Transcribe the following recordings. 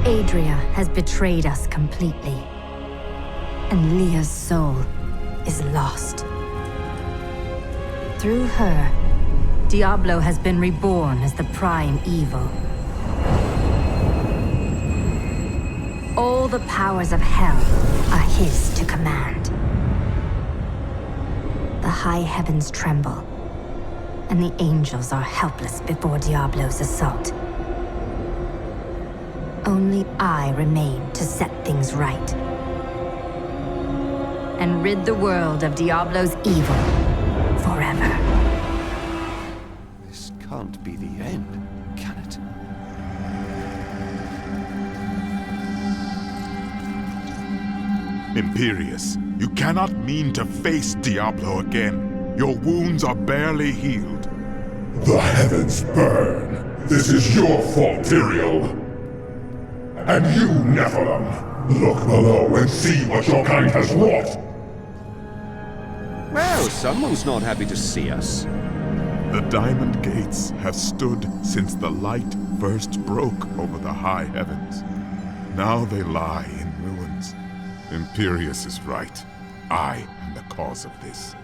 Adria has betrayed us completely. And Leah's soul is lost. Through her, Diablo has been reborn as the prime evil. All the powers of hell are his to command. The high heavens tremble, and the angels are helpless before Diablo's assault. Only I remain to set things right. And rid the world of Diablo's evil forever. This can't be the end, can it? Imperius, you cannot mean to face Diablo again. Your wounds are barely healed. The heavens burn. This is your fault, Tyrael. And you, Nephilim, look below and see what your kind has wrought. Well, someone's not happy to see us. The Diamond Gates have stood since the light first broke over the high heavens. Now they lie in ruins. Imperius is right. I am the cause of this.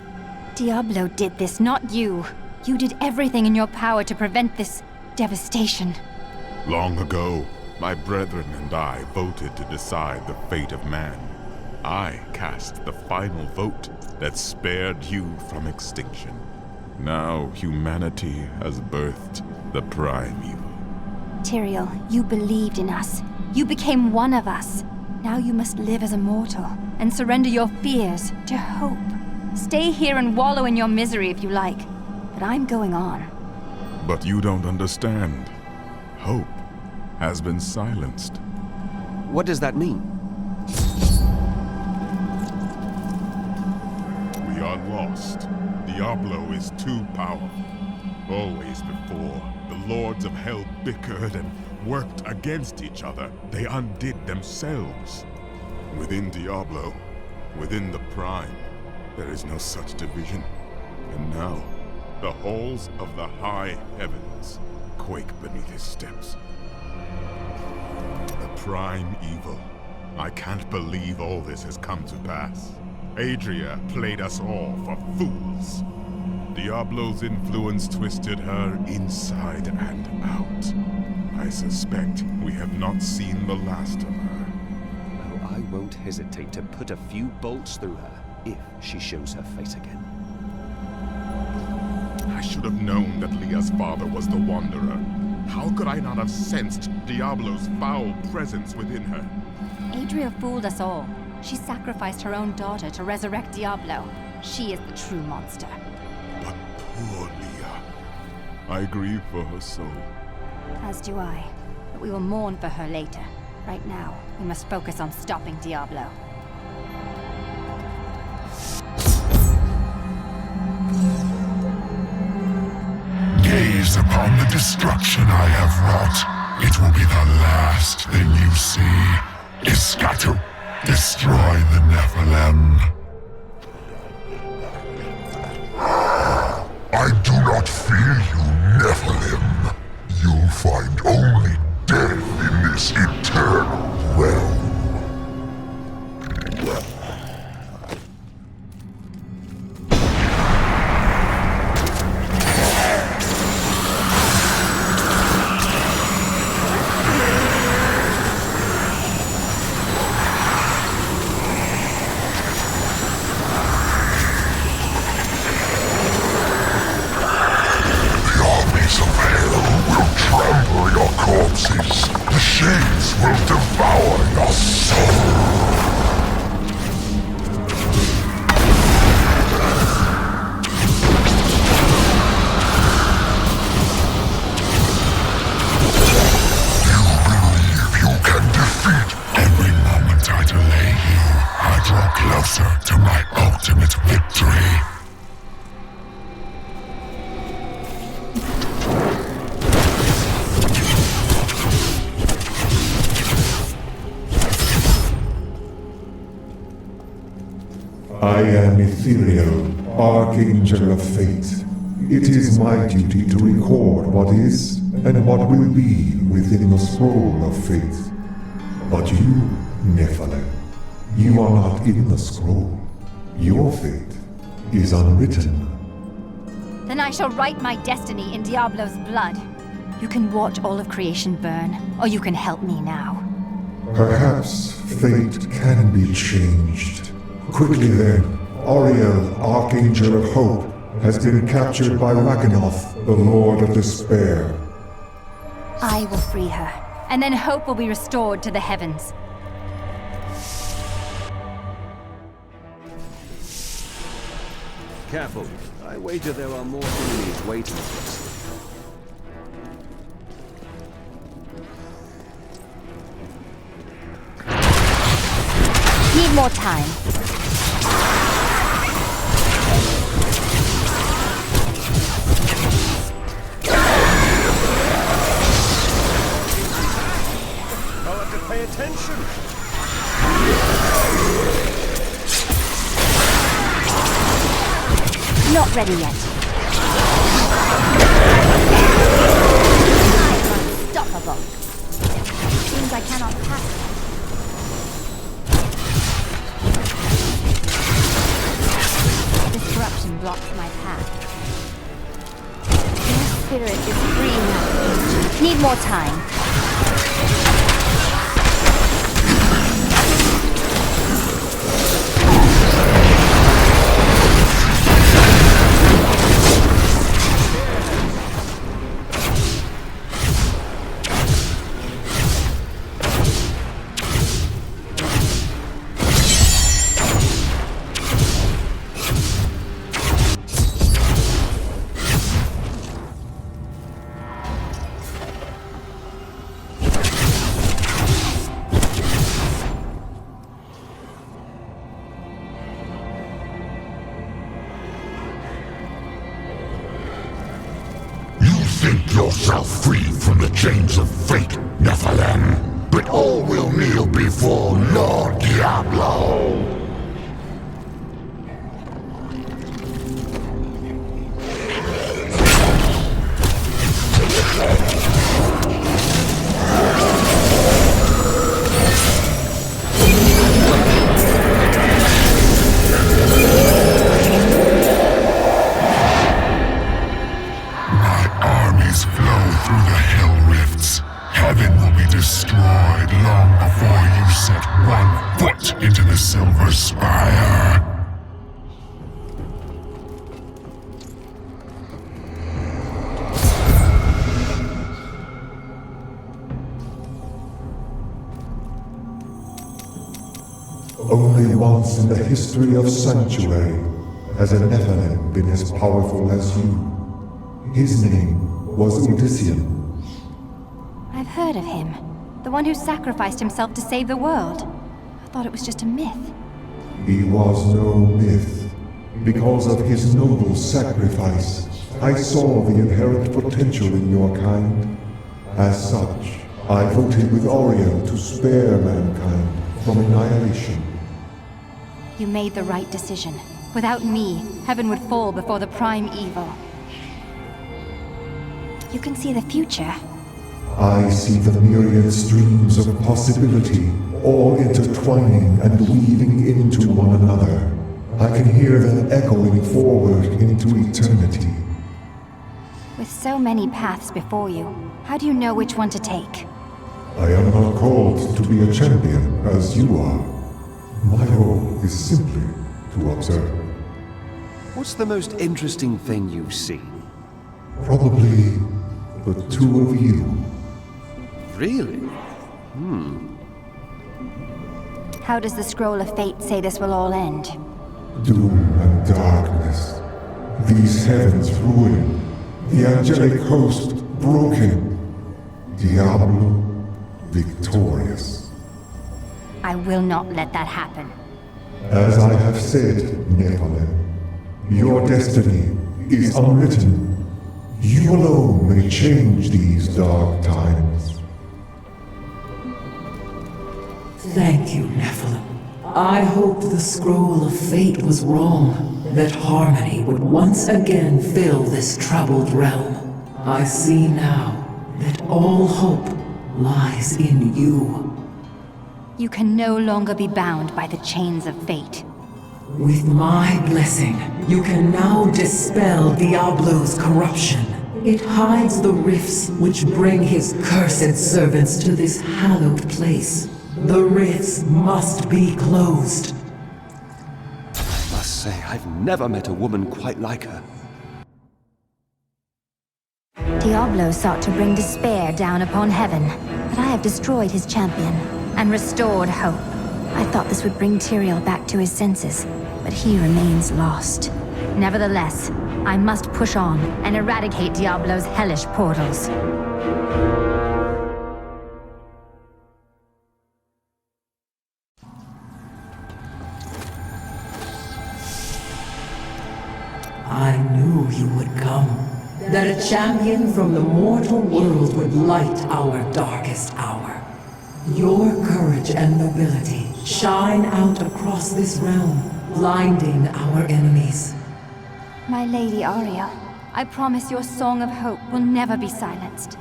Diablo did this, not you. You did everything in your power to prevent this devastation. Long ago, my brethren and I voted to decide the fate of man. I cast the final vote that spared you from extinction. Now humanity has birthed the prime evil. Tyrael, you believed in us. You became one of us. Now you must live as a mortal and surrender your fears to hope. Stay here and wallow in your misery if you like, but I'm going on. But you don't understand. Hope has been silenced. What does that mean? We are lost. Diablo is too powerful. Always before, the lords of hell bickered and worked against each other. They undid themselves. Within Diablo, within the Prime, there is no such division. And now, the halls of the high heavens quake beneath his steps. The prime evil. I can't believe all this has come to pass. Adria played us all for fools. Diablo's influence twisted her inside and out. I suspect we have not seen the last of her. Oh, I won't hesitate to put a few bolts through her if she shows her face again. I should have known that Leah's father was the Wanderer. How could I not have sensed Diablo's foul presence within her? Adria fooled us all. She sacrificed her own daughter to resurrect Diablo. She is the true monster. But poor Leah. I grieve for her soul. As do I. But we will mourn for her later. Right now, we must focus on stopping Diablo. Gaze upon the destruction I have wrought. It will be the last thing you see. Iskatu, destroy the Nephilim. I do not fear you, Nephilim. You'll find only death in this eternal realm. Corpses. The shades will devour your soul. You believe you can defeat? Every moment I delay you, I draw closer to my ultimate victory. I am Ethereal, Archangel of Fate. It is my duty to record what is and what will be within the scroll of fate. But you, Nephilim, you are not in the scroll. Your fate is unwritten. Then I shall write my destiny in Diablo's blood. You can watch all of creation burn, or you can help me now. Perhaps fate can be changed. Quickly then, Auriel, Archangel of Hope, has been captured by Ragnarth, the Lord of Despair. I will free her, and then hope will be restored to the heavens. Careful. I wager there are more enemies waiting for us. Need more time. I'll have to pay attention. Not ready yet. I'm unstoppable. Seems I cannot pass. This corruption blocks my path. Your spirit is free now. Need more time. Think yourself free from the chains of fate, Nephilim, but all will kneel before Lord Diablo. Into the Silver Spire. Only once in the history of Sanctuary has a Nephilim been as powerful as you. His name was Odyssean. I've heard of him. The one who sacrificed himself to save the world. I thought it was just a myth. He was no myth. Because of his noble sacrifice, I saw the inherent potential in your kind. As such, I voted with Auriel to spare mankind from annihilation. You made the right decision. Without me, heaven would fall before the prime evil. You can see the future. I see the myriad streams of possibility, all intertwining and weaving into one another. I can hear them echoing forward into eternity. With so many paths before you, how do you know which one to take? I am not called to be a champion as you are. My role is simply to observe. What's the most interesting thing you've seen? Probably the two of you. Really? How does the Scroll of Fate say this will all end? Doom and darkness. These heavens ruined. The angelic host broken. Diablo victorious. I will not let that happen. As I have said, Nephilim, your destiny is unwritten. You alone may change these dark times. Thank you, Nephilim. I hoped the Scroll of Fate was wrong, that harmony would once again fill this troubled realm. I see now that all hope lies in you. You can no longer be bound by the chains of fate. With my blessing, you can now dispel Diablo's corruption. It hides the rifts which bring his cursed servants to this hallowed place. The rifts must be closed. I must say, I've never met a woman quite like her. Diablo sought to bring despair down upon heaven, but I have destroyed his champion and restored hope. I thought this would bring Tyrael back to his senses, but he remains lost. Nevertheless, I must push on and eradicate Diablo's hellish portals. I knew you would come. That a champion from the mortal world would light our darkest hour. Your courage and nobility shine out across this realm, blinding our enemies. My Lady Ariel, I promise your song of hope will never be silenced.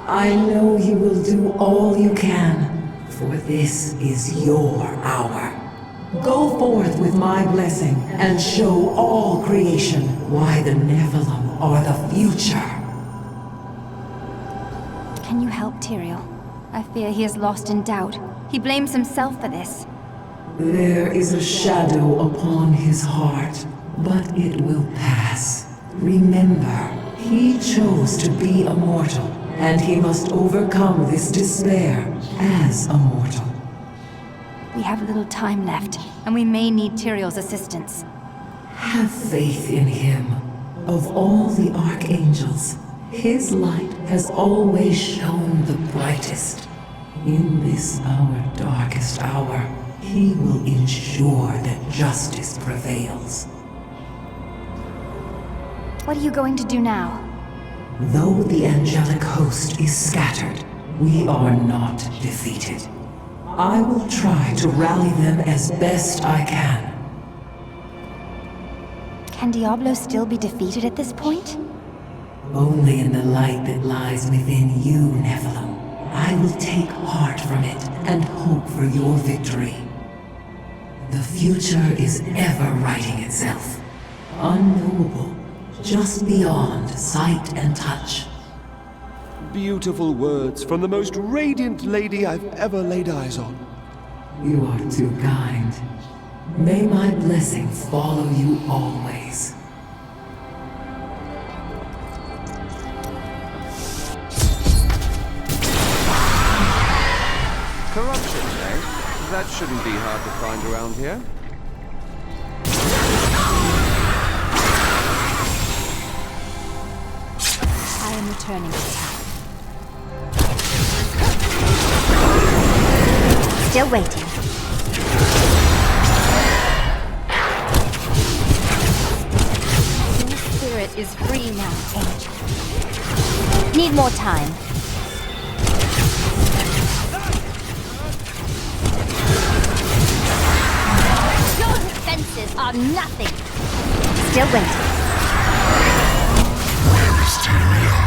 I know you will do all you can, for this is your hour. Go forth with my blessing and show all creation why the Nephilim are the future. Can you help Tyrael? I fear he is lost in doubt. He blames himself for this. There is a shadow upon his heart, but it will pass. Remember, he chose to be a mortal, and he must overcome this despair as a mortal. We have little time left, and we may need Tyrael's assistance. Have faith in him. Of all the archangels, his light has always shone the brightest. In this our darkest hour, he will ensure that justice prevails. What are you going to do now? Though the angelic host is scattered, we are not defeated. I will try to rally them as best I can. Can Diablo still be defeated at this point? Only in the light that lies within you, Nephilim. I will take heart from it and hope for your victory. The future is ever writing itself. Unknowable, just beyond sight and touch. Beautiful words from the most radiant lady I've ever laid eyes on. You are too kind. May my blessing follow you always. Corruption, eh? That shouldn't be hard to find around here. I am returning to town. Still waiting. Your spirit is free now, Angel. Need more time. Your defenses are nothing. Still waiting. Where is Tyrael?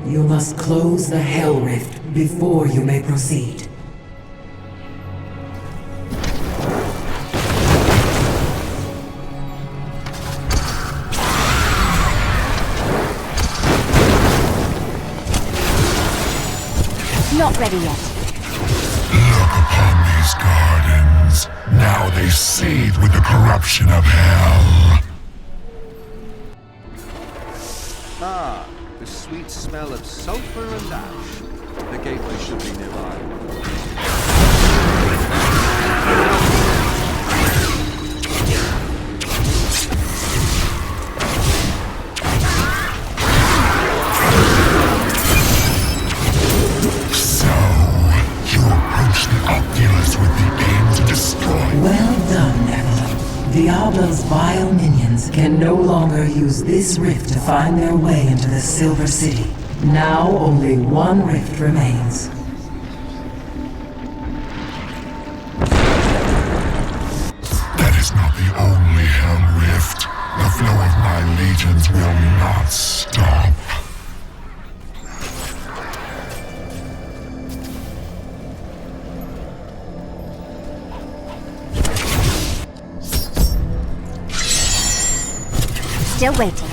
You must close the Hell Rift before you may proceed. Not ready yet. Look upon these gardens. Now they seethe with the corruption of hell. Ah, the sweet smell of sulfur and ash. The gateway should be nearby. So, you approach the Oculus with the aim to destroy. Well done, Nephilim. Diablo's vile minions can no longer use this rift to find their way into the Silver City. Now only one rift remains. That is not the only Hell Rift. The flow of my legions will not stop. Still waiting.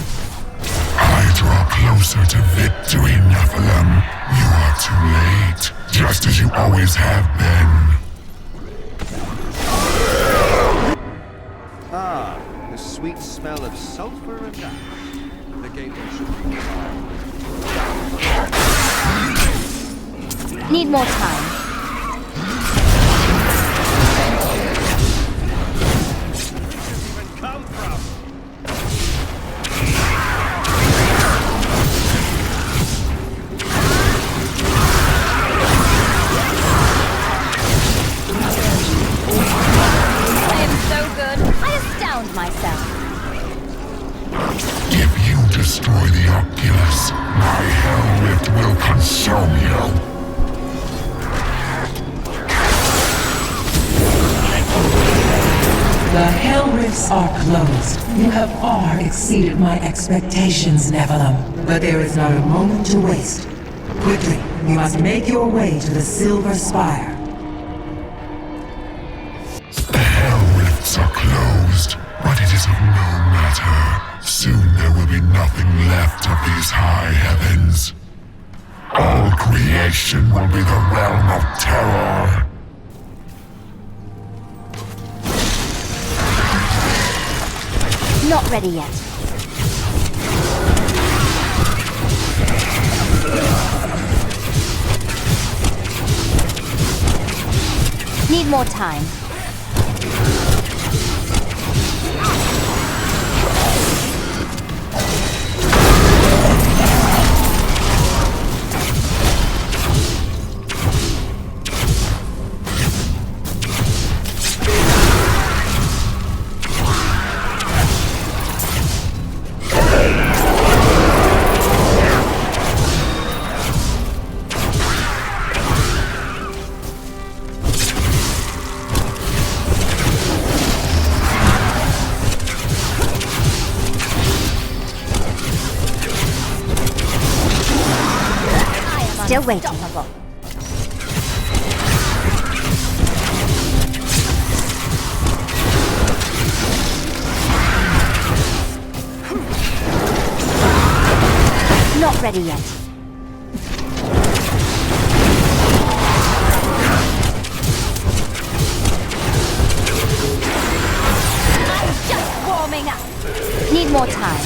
I draw closer to victory, Nephilim. You are too late, just as you always have been. Ah, the sweet smell of sulfur and ash. The gateway should be nearby. Need more time. Come from. I am so good. I astound myself. If you destroy the Oculus, my Hell Rift will consume you. The Hell Rifts are closed. You have far exceeded my expectations, Nephilim. But there is not a moment to waste. Quickly, you must make your way to the Silver Spire. The Hell Rifts are closed, but it is of no matter. Soon there will be nothing left of these high heavens. All creation will be the realm of terror. Not ready yet. Need more time. Still waiting. Not ready yet. I'm just warming up. Need more time.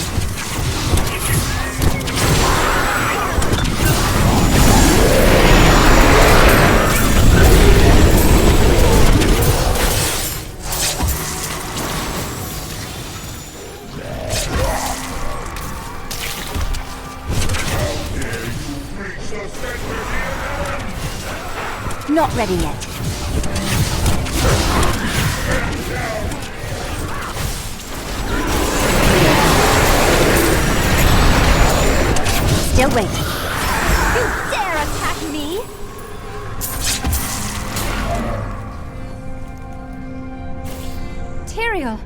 Not ready yet. Still waiting. You dare attack me? Tyrael.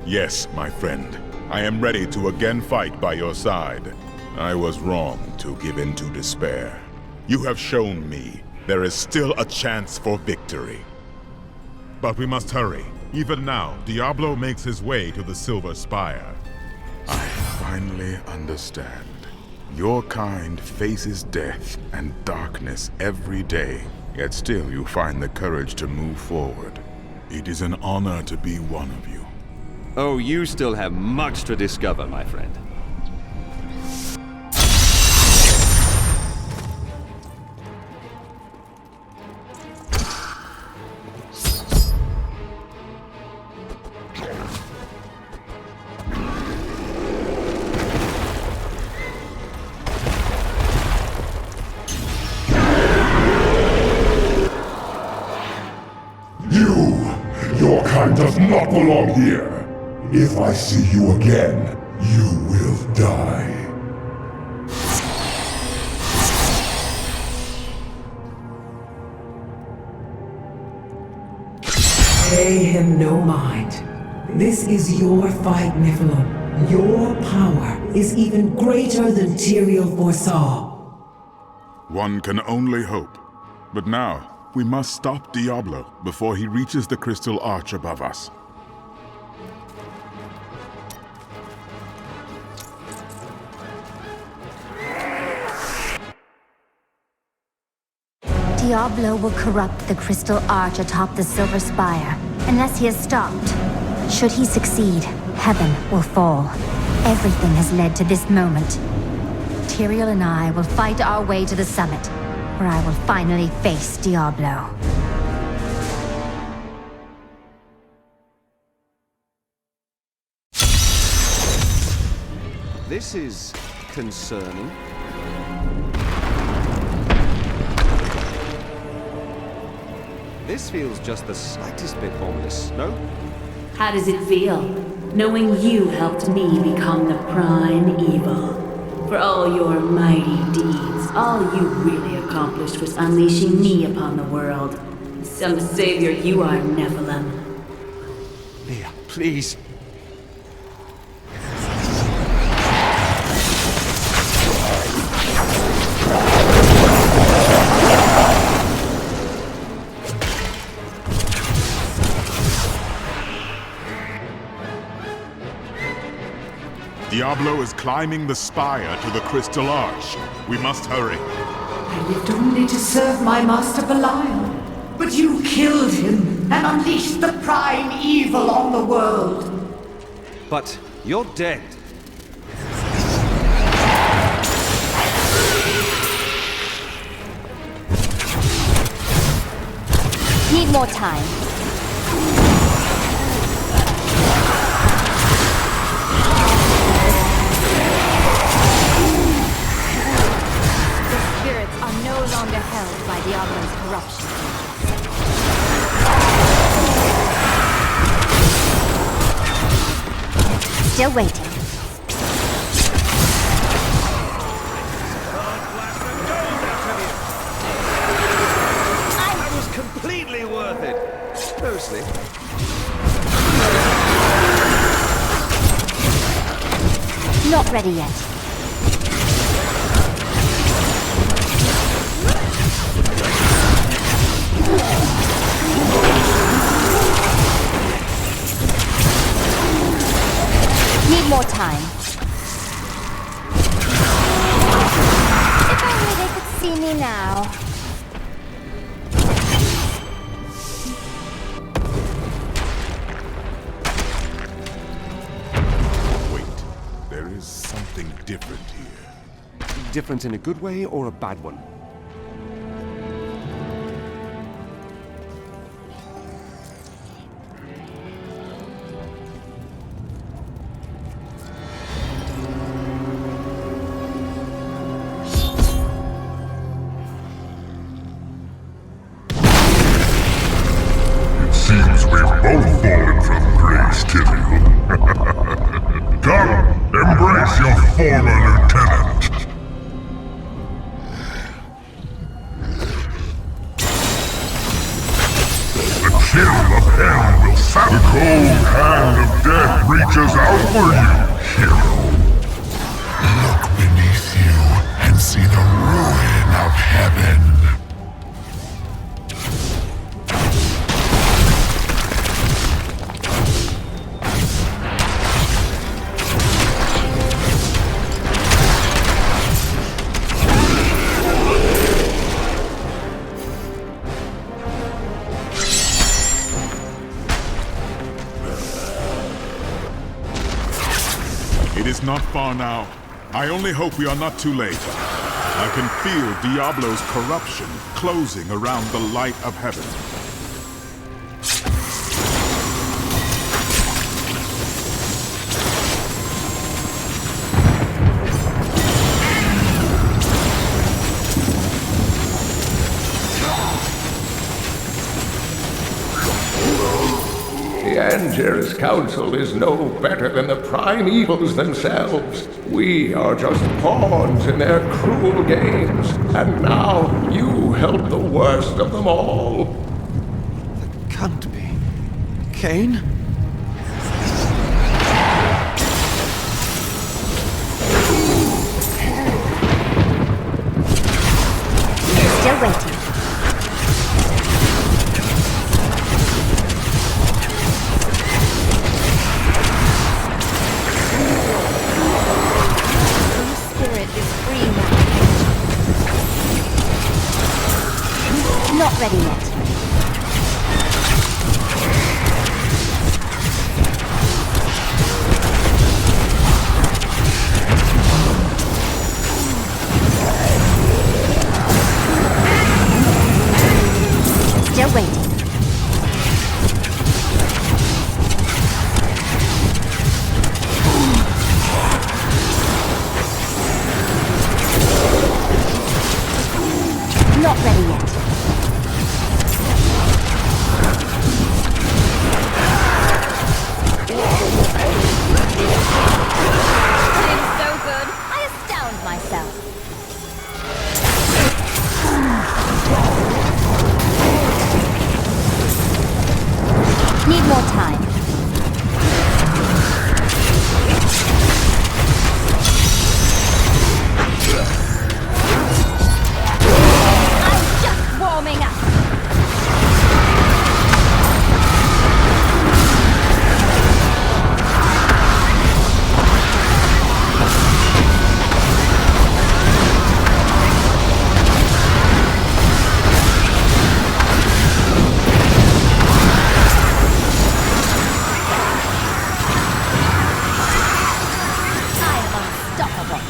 Yes, my friend. I am ready to again fight by your side. I was wrong to give in to despair. You have shown me there is still a chance for victory. But we must hurry. Even now, Diablo makes his way to the Silver Spire. I finally understand. Your kind faces death and darkness every day, yet still you find the courage to move forward. It is an honor to be one of you. Oh, you still have much to discover, my friend. Your kind does not belong here. If I see you again, you will die. Pay him no mind. This is your fight, Nephilim. Your power is even greater than Tyrael foresaw. One can only hope. But now, we must stop Diablo before he reaches the crystal arch above us. Diablo will corrupt the crystal arch atop the Silver Spire, unless he is stopped. Should he succeed, heaven will fall. Everything has led to this moment. Tyrael and I will fight our way to the summit, where I will finally face Diablo. This is concerning. This feels just the slightest bit ominous, no? How does it feel, knowing you helped me become the prime evil? For all your mighty deeds, all you really accomplished was unleashing me upon the world. Some savior you are, Nephilim. Leah, please. Diablo is climbing the spire to the crystal arch. We must hurry. I lived only to serve my master Belial. But you killed him and unleashed the prime evil on the world. But you're dead. Need more time. No longer held by Diablo's corruption. Still waiting. That was completely worth it. Mostly. Not ready yet. Need more time. If only they could see me now. Wait, there is something different here. Different in a good way or a bad one? Seems we've both fallen from grace, Tyrael. Come, embrace your former lieutenant. The chill of hell will sap. The cold hand of death reaches out for you, hero. Look beneath you and see the ruin of heaven. It is not far now. I only hope we are not too late. I can feel Diablo's corruption closing around the light of heaven. The Anger's council is no better than the primeval themselves. We are just pawns in their cruel games, and now you help the worst of them all. Can't be. Kane? Still waiting. Spirit is free now. Not ready yet. Still waiting. Not ready yet. Feeling so good, I astound myself. Need more time. I'm just warming up. I am unstoppable.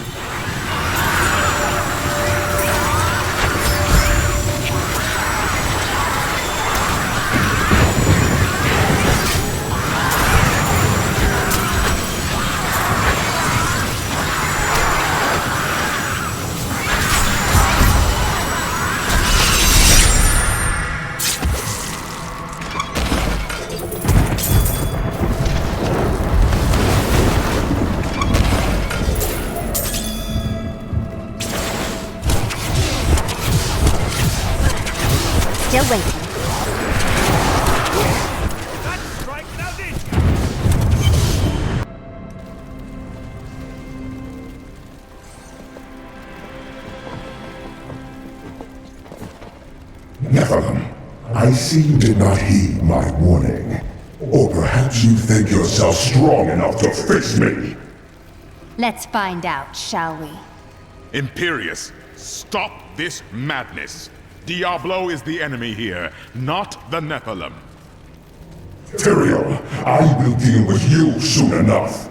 Still waiting. Nephilim, I see you did not heed my warning. Or perhaps you think yourself strong enough to face me. Let's find out, shall we? Imperius, stop this madness. Diablo is the enemy here, not the Nephilim. Tyrael, I will deal with you soon enough.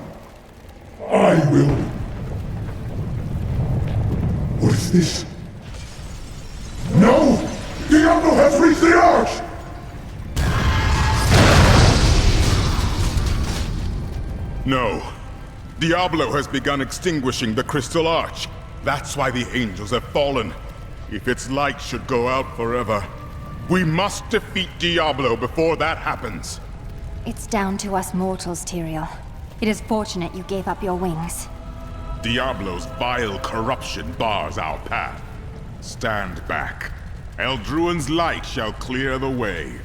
I will... What is this? No! Diablo has reached the arch! No. Diablo has begun extinguishing the Crystal Arch. That's why the angels have fallen. If its light should go out forever, we must defeat Diablo before that happens. It's down to us mortals, Tyrael. It is fortunate you gave up your wings. Diablo's vile corruption bars our path. Stand back. Eldruin's light shall clear the way.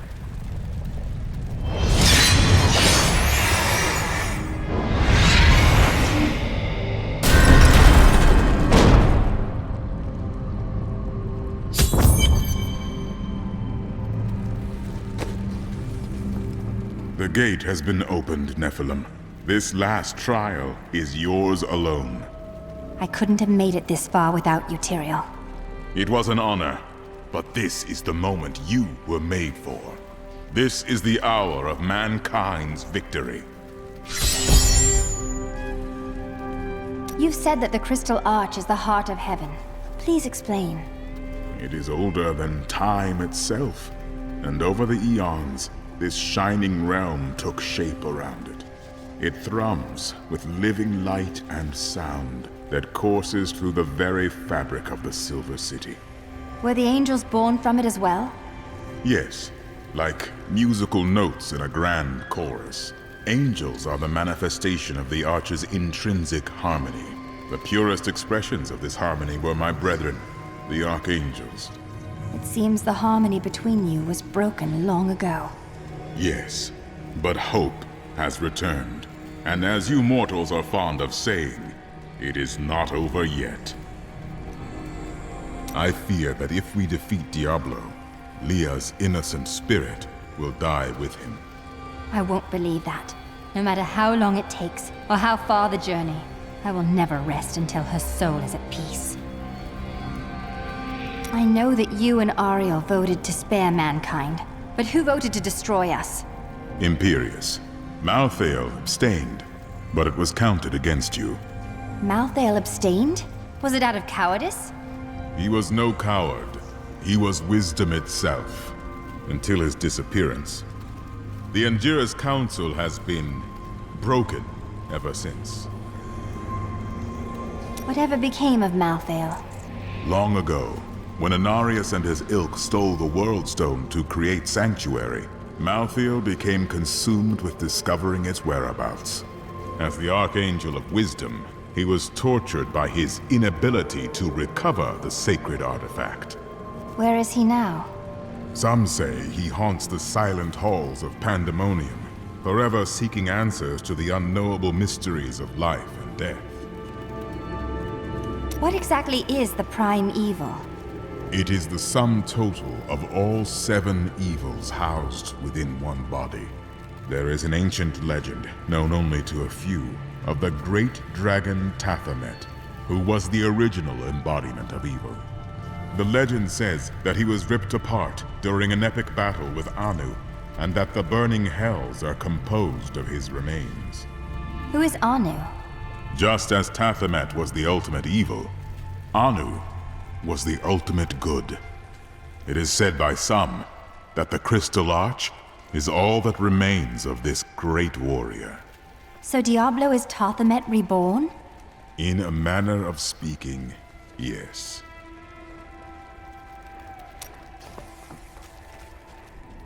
The gate has been opened, Nephilim. This last trial is yours alone. I couldn't have made it this far without you, Tyrael. It was an honor, but this is the moment you were made for. This is the hour of mankind's victory. You've said that the Crystal Arch is the heart of heaven. Please explain. It is older than time itself, and over the eons, this shining realm took shape around it. It thrums with living light and sound that courses through the very fabric of the Silver City. Were the angels born from it as well? Yes, Like musical notes in a grand chorus, angels are the manifestation of the Arch's intrinsic harmony. The purest expressions of this harmony were my brethren, the Archangels. It seems the harmony between you was broken long ago. Yes, but hope has returned. And as you mortals are fond of saying, it is not over yet. I fear that if we defeat Diablo, Leah's innocent spirit will die with him. I won't believe that. No matter how long it takes, or how far the journey, I will never rest until her soul is at peace. I know that you and Ariel voted to spare mankind, but who voted to destroy us? Imperius. Malthael abstained, but it was counted against you. Malthael abstained? Was it out of cowardice? He was no coward. He was wisdom itself, until his disappearance. The Anjira's council has been broken ever since. Whatever became of Malthael? Long ago, when Anarius and his ilk stole the World Stone to create Sanctuary, Malthael became consumed with discovering its whereabouts. As the Archangel of Wisdom, he was tortured by his inability to recover the sacred artifact. Where is he now? Some say he haunts the silent halls of Pandemonium, forever seeking answers to the unknowable mysteries of life and death. What exactly is the Prime Evil? It is the sum total of all 7 evils housed within one body. There is an ancient legend, known only to a few, of the great dragon Tathamet, who was the original embodiment of evil. The legend says that he was ripped apart during an epic battle with Anu, and that the burning hells are composed of his remains. Who is Anu? Just as Tathamet was the ultimate evil, Anu was the ultimate good. It is said by some that the Crystal Arch is all that remains of this great warrior. So Diablo is Tathamet reborn? In a manner of speaking, yes.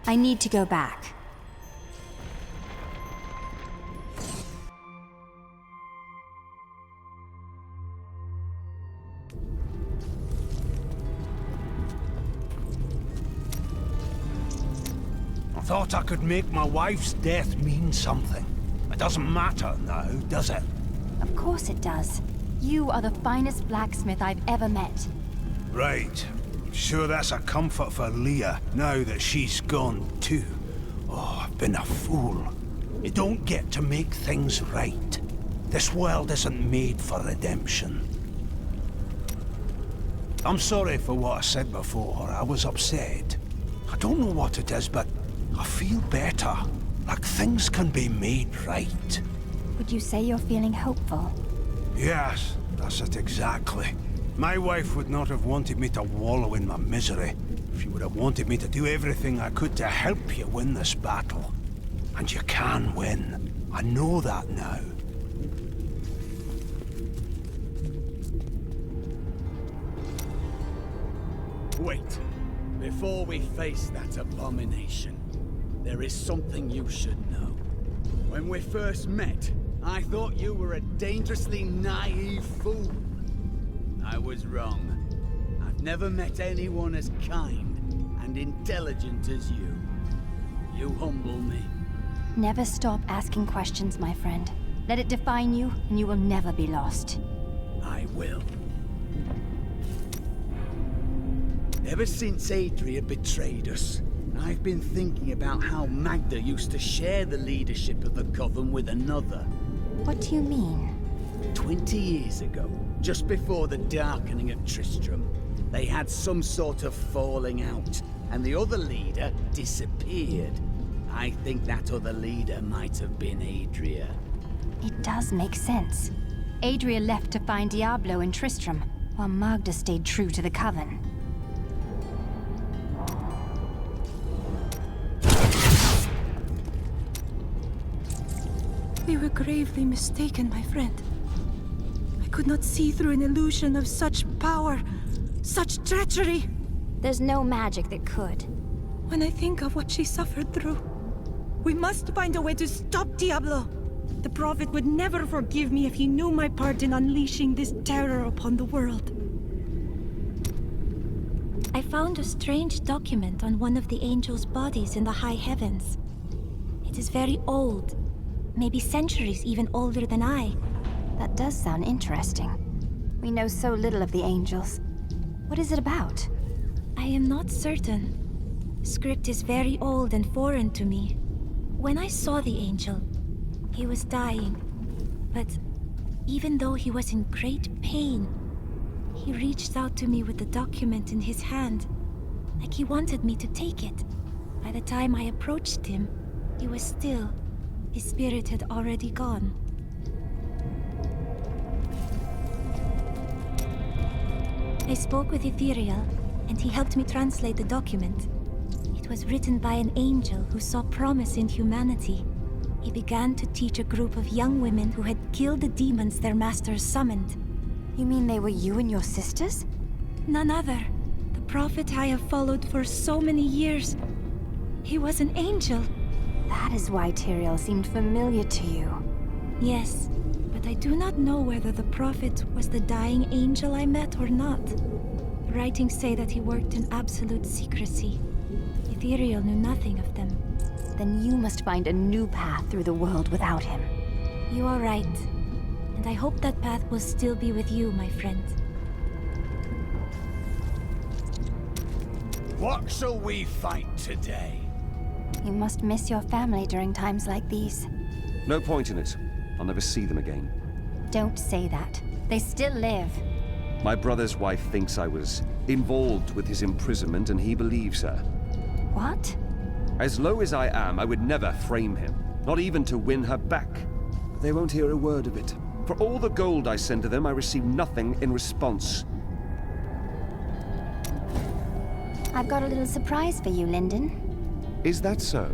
I need to go back. I thought I could make my wife's death mean something. It doesn't matter now, does it? Of course it does. You are the finest blacksmith I've ever met. Right. Sure that's a comfort for Leah, now that she's gone too. Oh, I've been a fool. You don't get to make things right. This world isn't made for redemption. I'm sorry for what I said before. I was upset. I don't know what it is, but I feel better. Like things can be made right. Would you say you're feeling hopeful? Yes, that's it exactly. My wife would not have wanted me to wallow in my misery. She would have wanted me to do everything I could to help you win this battle. And you can win. I know that now. Wait. Before we face that abomination, there is something you should know. When we first met, I thought you were a dangerously naive fool. I was wrong. I've never met anyone as kind and intelligent as you. You humble me. Never stop asking questions, my friend. Let it define you, and you will never be lost. I will. Ever since Adria betrayed us, I've been thinking about how Magda used to share the leadership of the Coven with another. What do you mean? 20 years ago, just before the darkening of Tristram, they had some sort of falling out, and the other leader disappeared. I think that other leader might have been Adria. It does make sense. Adria left to find Diablo and Tristram, while Magda stayed true to the Coven. We were gravely mistaken, my friend. I could not see through an illusion of such power, such treachery. There's no magic that could. when I think of what she suffered through. We must find a way to stop Diablo. The Prophet would never forgive me if he knew my part in unleashing this terror upon the world. I found a strange document on one of the angels' bodies in the high heavens. It is very old, maybe centuries even older than I. That does sound interesting. We know so little of the angels. What is it about? I am not certain. Script is very old and foreign to me. When I saw the angel, he was dying. But even though he was in great pain, he reached out to me with the document in his hand, like he wanted me to take it. By the time I approached him, he was still. His spirit had already gone. I spoke with Ethereal, and he helped me translate the document. It was written by an angel who saw promise in humanity. He began to teach a group of young women who had killed the demons their masters summoned. You mean they were you and your sisters? None other. The prophet I have followed for so many years. He was an angel. That is why Tyrael seemed familiar to you. Yes, but I do not know whether the prophet was the dying angel I met or not. The writings say that he worked in absolute secrecy. Ethereal knew nothing of them. Then you must find a new path through the world without him. You are right. And I hope that path will still be with you, my friend. What shall we fight today? You must miss your family during times like these. No point in it. I'll never see them again. Don't say that. They still live. My brother's wife thinks I was involved with his imprisonment, and he believes her. What? As low as I am, I would never frame him, not even to win her back. But they won't hear a word of it. For all the gold I send to them, I receive nothing in response. I've got a little surprise for you, Lyndon. Is that so?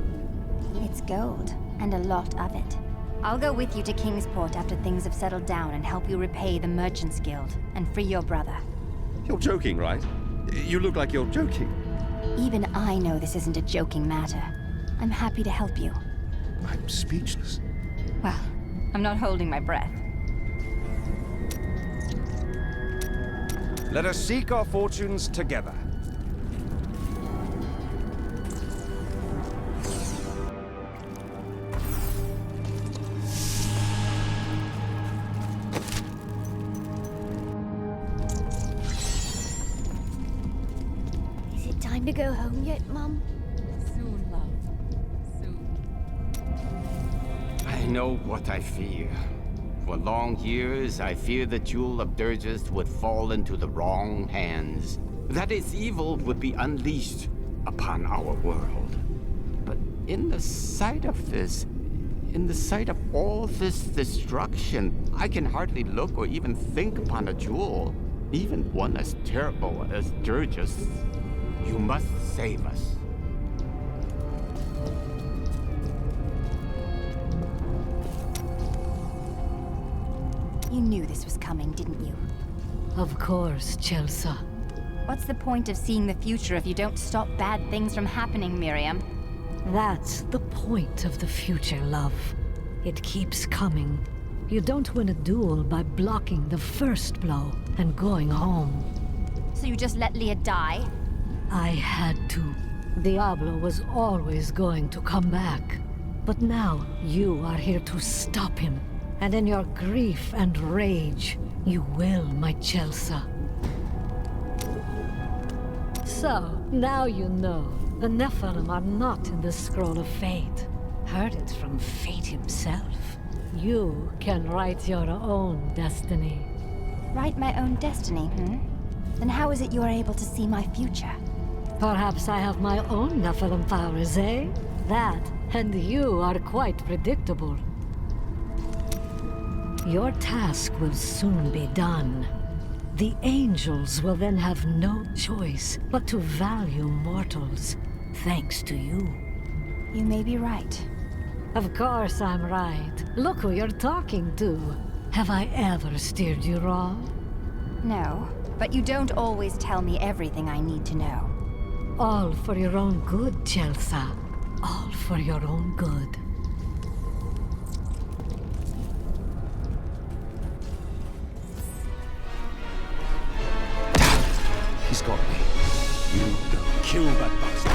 It's gold, and a lot of it. I'll go with you to Kingsport after things have settled down and help you repay the Merchants Guild and free your brother. You're joking, right? You look like you're joking. Even I know this isn't a joking matter. I'm happy to help you. I'm speechless. Well, I'm not holding my breath. Let us seek our fortunes together. Is it time to go home yet, Mum? Soon, love. Soon. I know what I fear. For long years, I feared the Jewel of Durgest would fall into the wrong hands. That its evil would be unleashed upon our world. But in the sight of this, in the sight of all this destruction, I can hardly look or even think upon a jewel, even one as terrible as Durgest. You must save us. You knew this was coming, didn't you? Of course, Chelsea. What's the point of seeing the future if you don't stop bad things from happening, Miriam? That's the point of the future, love. It keeps coming. You don't win a duel by blocking the first blow and going home. So you just let Leah die? I had to. Diablo was always going to come back. But now you are here to stop him. And in your grief and rage, you will, my Chelsea. So, now you know. The Nephilim are not in the Scroll of Fate. Heard it from Fate himself. You can write your own destiny. Write my own destiny, Then how is it you are able to see my future? Perhaps I have my own Nephilim powers, eh? That, and you are quite predictable. Your task will soon be done. The angels will then have no choice but to value mortals, thanks to you. You may be right. Of course I'm right. Look who you're talking to. Have I ever steered you wrong? No, but you don't always tell me everything I need to know. All for your own good, Chelsea. All for your own good. He's got me. You go kill that bastard.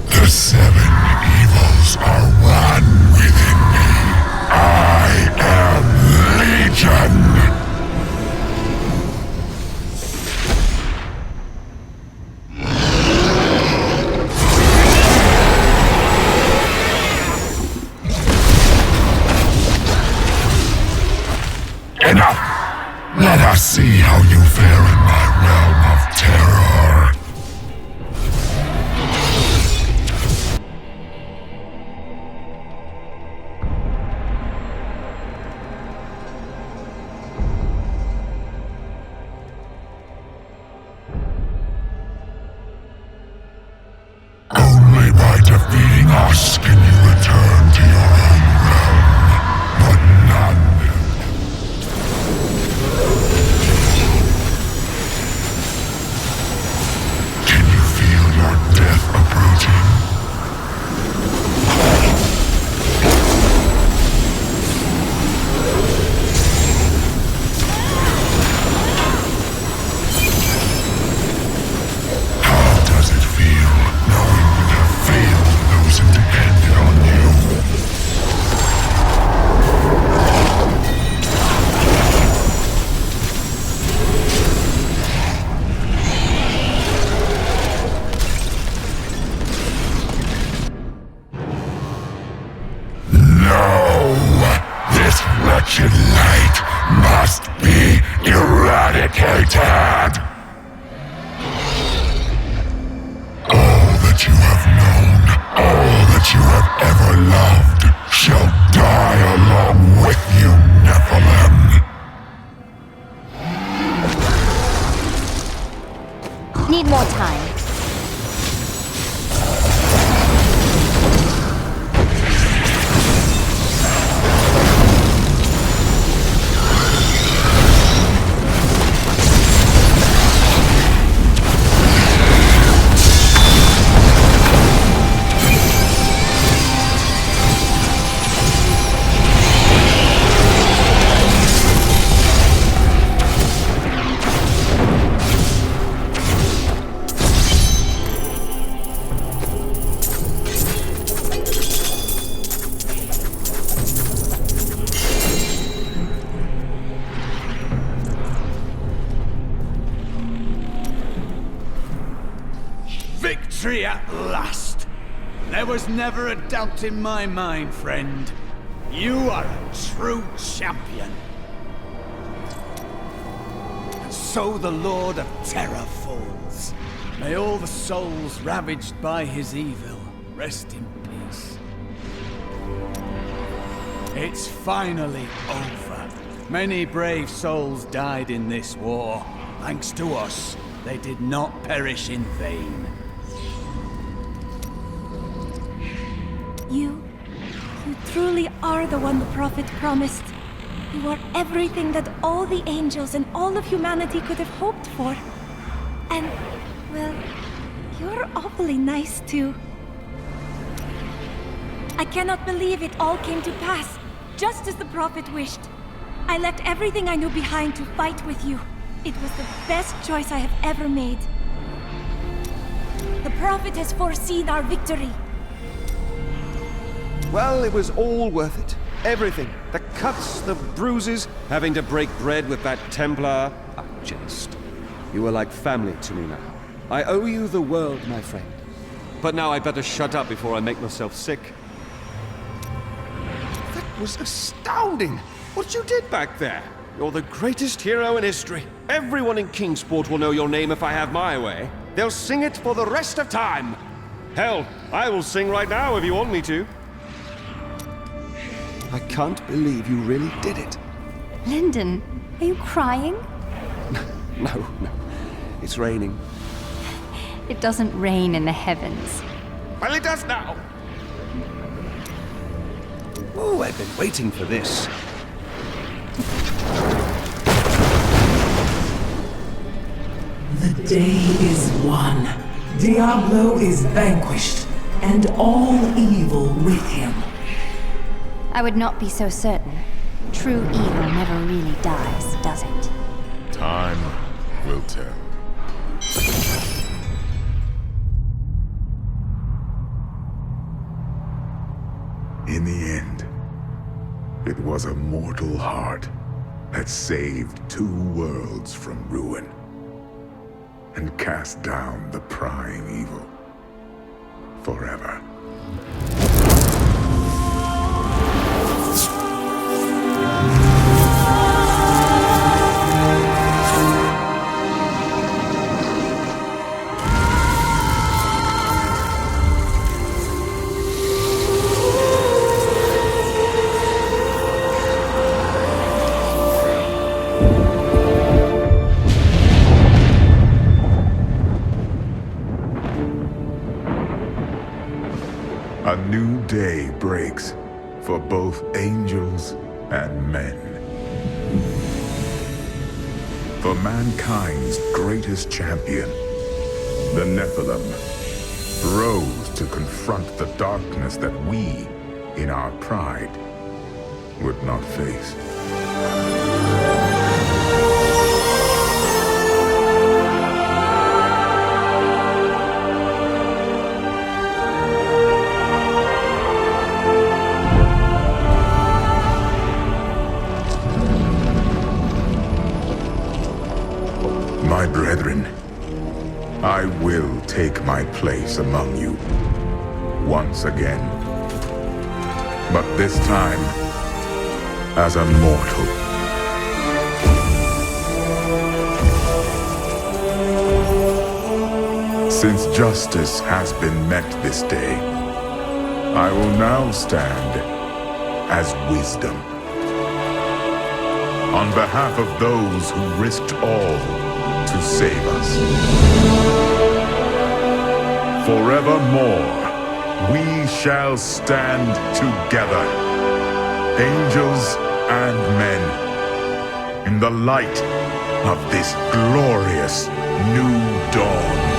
The seven evils are one within me. I am Legion. Enough! Let us see how you fare in my realm of terror. Only by defeating us can you return to your own realm, but none. Can you feel your death approaching? How does it feel knowing you have failed those who depended on you? No! This wretched light must be eradicated! All that you have known, all that you have ever loved, shall die along with you, Nephilim. Need more time. Victory at last! There was never a doubt in my mind, friend. You are a true champion. And so the Lord of Terror falls. May all the souls ravaged by his evil rest in peace. It's finally over. Many brave souls died in this war. Thanks to us, they did not perish in vain. You truly are the one the Prophet promised. You are everything that all the angels and all of humanity could have hoped for. And, well, you're awfully nice too. I cannot believe it all came to pass, just as the Prophet wished. I left everything I knew behind to fight with you. It was the best choice I have ever made. The Prophet has foreseen our victory. Well, it was all worth it. Everything. The cuts, the bruises, having to break bread with that Templar. I jest. You are like family to me now. I owe you the world, my friend. But now I better shut up before I make myself sick. That was astounding! What you did back there. You're the greatest hero in history. Everyone in Kingsport will know your name if I have my way. They'll sing it for the rest of time. Hell, I will sing right now if you want me to. I can't believe you really did it. Lyndon, are you crying? No. It's raining. It doesn't rain in the heavens. Well, it does now! Oh, I've been waiting for this. The day is won. Diablo is vanquished, and all evil with him. I would not be so certain. True evil never really dies, does it? Time will tell. In the end, it was a mortal heart that saved 2 worlds from ruin and cast down the prime evil forever. A new day breaks for both angels and men. For mankind's greatest champion, the Nephilim, rose to confront the darkness that we, in our pride, would not face. My brethren, I will take my place among you once again. But this time, as a mortal. Since justice has been met this day, I will now stand as wisdom. On behalf of those who risked all to save us. Forevermore, we shall stand together, angels and men, in the light of this glorious new dawn.